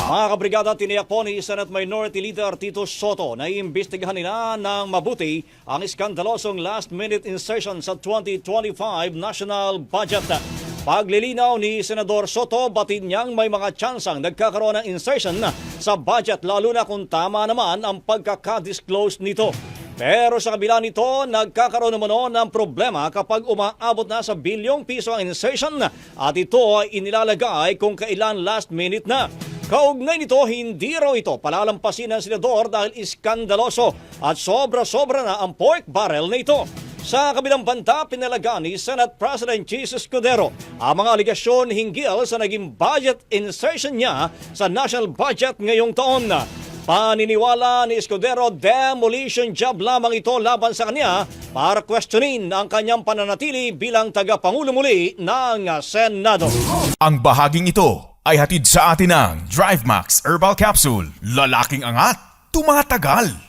Mga kabrigada, tiniyak po ni Senate Minority Leader Tito Soto na iimbestigahan nila ng mabuti ang iskandalosong last-minute insertion sa 2025 national budget. Paglilinaw ni Senador Soto, batid niyang may mga tsansang nagkakaroon ng insertion sa budget lalo na kung tama naman ang pagkakadisclose nito. Pero sa kabila nito, nagkakaroon naman ng problema kapag umaabot na sa bilyong piso ang insertion at ito ay inilalagay kung kailan last minute na. Kaugnay nito, hindi raw ito palalampasin ng senador dahil iskandaloso at sobra-sobra na ang pork barrel na ito. Sa kabilang banta, pinalaga ni Senate President Jesus Escudero ang mga aligasyon hinggil sa naging budget insertion niya sa national budget ngayong taon. Paniniwala ni Escudero, demolition job lamang ito laban sa kanya para questionin ang kanyang pananatili bilang tagapangulo muli ng Senado. Ang bahaging ito ay hatid sa atin ng DriveMax Herbal Capsule. Lalaking angat, tumatagal.